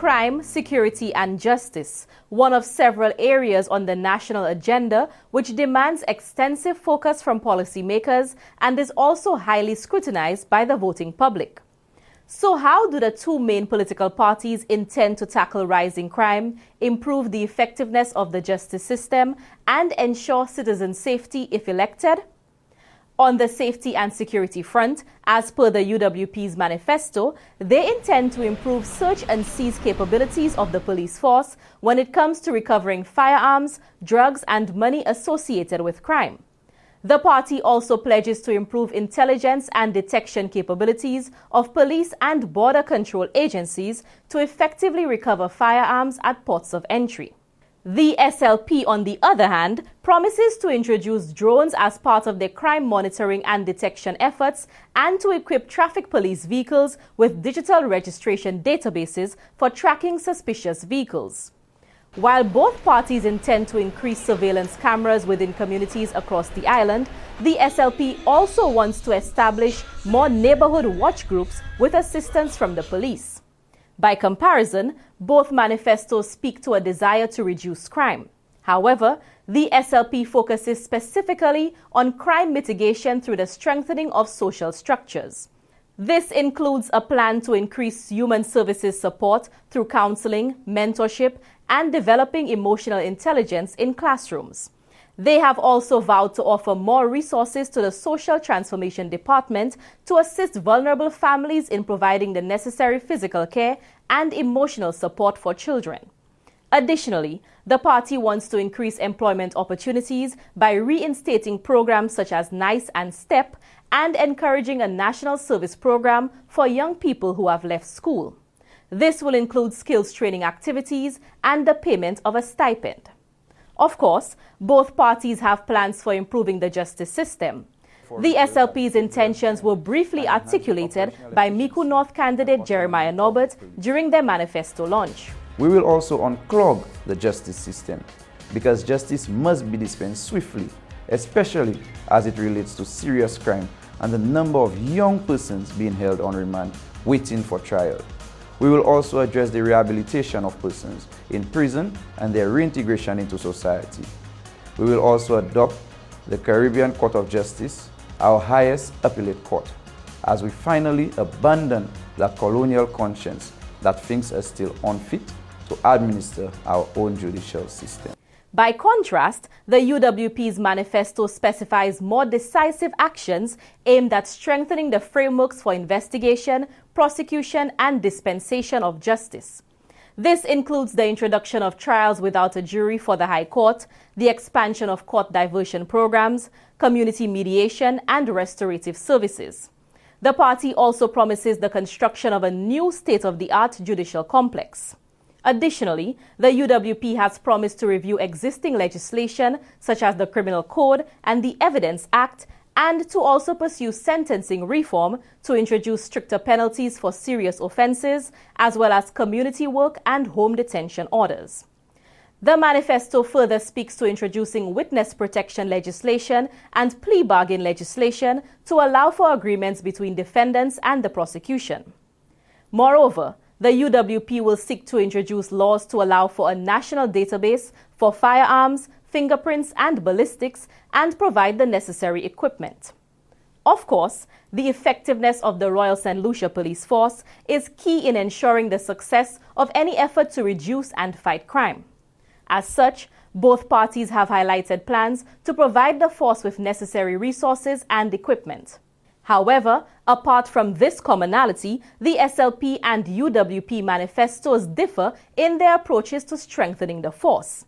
crime, security and justice, one of several areas on the national agenda which demands extensive focus from policymakers and is also highly scrutinized by the voting public. So how do the two main political parties intend to tackle rising crime, improve the effectiveness of the justice system, and ensure citizen safety if elected? On the safety and security front, as per the UWP's manifesto, they intend to improve search and seize capabilities of the police force when it comes to recovering firearms, drugs, and money associated with crime. The party also pledges to improve intelligence and detection capabilities of police and border control agencies to effectively recover firearms at ports of entry. The SLP, on the other hand, promises to introduce drones as part of their crime monitoring and detection efforts and to equip traffic police vehicles with digital registration databases for tracking suspicious vehicles. While both parties intend to increase surveillance cameras within communities across the island, the SLP also wants to establish more neighborhood watch groups with assistance from the police. By comparison, both manifestos speak to a desire to reduce crime. However, the SLP focuses specifically on crime mitigation through the strengthening of social structures. This includes a plan to increase human services support through counseling, mentorship, and developing emotional intelligence in classrooms. They have also vowed to offer more resources to the Social Transformation Department to assist vulnerable families in providing the necessary physical care and emotional support for children. Additionally, the party wants to increase employment opportunities by reinstating programs such as NICE and STEP and encouraging a national service program for young people who have left school. This will include skills training activities and the payment of a stipend. Of course, both parties have plans for improving the justice system. The SLP's intentions were briefly articulated by Miku North candidate Jeremiah Norbert during their manifesto launch. We will also unclog the justice system because justice must be dispensed swiftly, especially as it relates to serious crime and the number of young persons being held on remand waiting for trial. We will also address the rehabilitation of persons in prison and their reintegration into society. We will also adopt the Caribbean Court of Justice, our highest appellate court, as we finally abandon that colonial conscience that thinks us still unfit to administer our own judicial system. By contrast, the UWP's manifesto specifies more decisive actions aimed at strengthening the frameworks for investigation, prosecution, and dispensation of justice. This includes the introduction of trials without a jury for the High Court, the expansion of court diversion programs, community mediation, and restorative services. The party also promises the construction of a new state-of-the-art judicial complex. Additionally, the UWP has promised to review existing legislation such as the Criminal Code and the Evidence Act, and to also pursue sentencing reform to introduce stricter penalties for serious offenses, as well as community work and home detention orders. The manifesto further speaks to introducing witness protection legislation and plea bargain legislation to allow for agreements between defendants and the prosecution. Moreover, the UWP will seek to introduce laws to allow for a national database for firearms, fingerprints, and ballistics, and provide the necessary equipment. Of course, the effectiveness of the Royal Saint Lucia Police Force is key in ensuring the success of any effort to reduce and fight crime. As such, both parties have highlighted plans to provide the force with necessary resources and equipment. However, apart from this commonality, the SLP and UWP manifestos differ in their approaches to strengthening the force.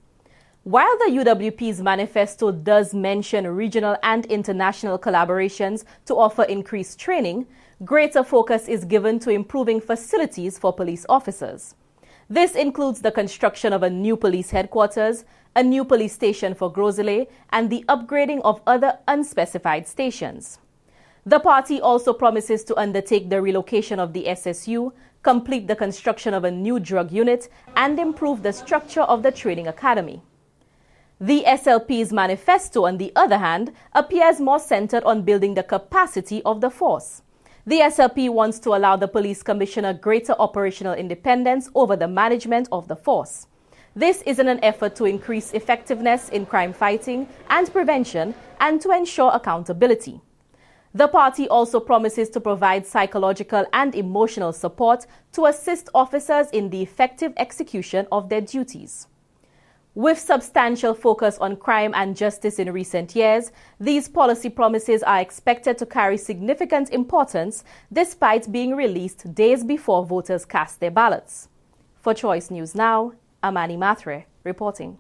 While the UWP's manifesto does mention regional and international collaborations to offer increased training, greater focus is given to improving facilities for police officers. This includes the construction of a new police headquarters, a new police station for Groselay, and the upgrading of other unspecified stations. The party also promises to undertake the relocation of the SSU, complete the construction of a new drug unit, and improve the structure of the training academy. The SLP's manifesto, on the other hand, appears more centered on building the capacity of the force. The SLP wants to allow the police commissioner greater operational independence over the management of the force. This is in an effort to increase effectiveness in crime fighting and prevention and to ensure accountability. The party also promises to provide psychological and emotional support to assist officers in the effective execution of their duties. With substantial focus on crime and justice in recent years, these policy promises are expected to carry significant importance despite being released days before voters cast their ballots. For Choice News Now, Amanie Mathurin reporting.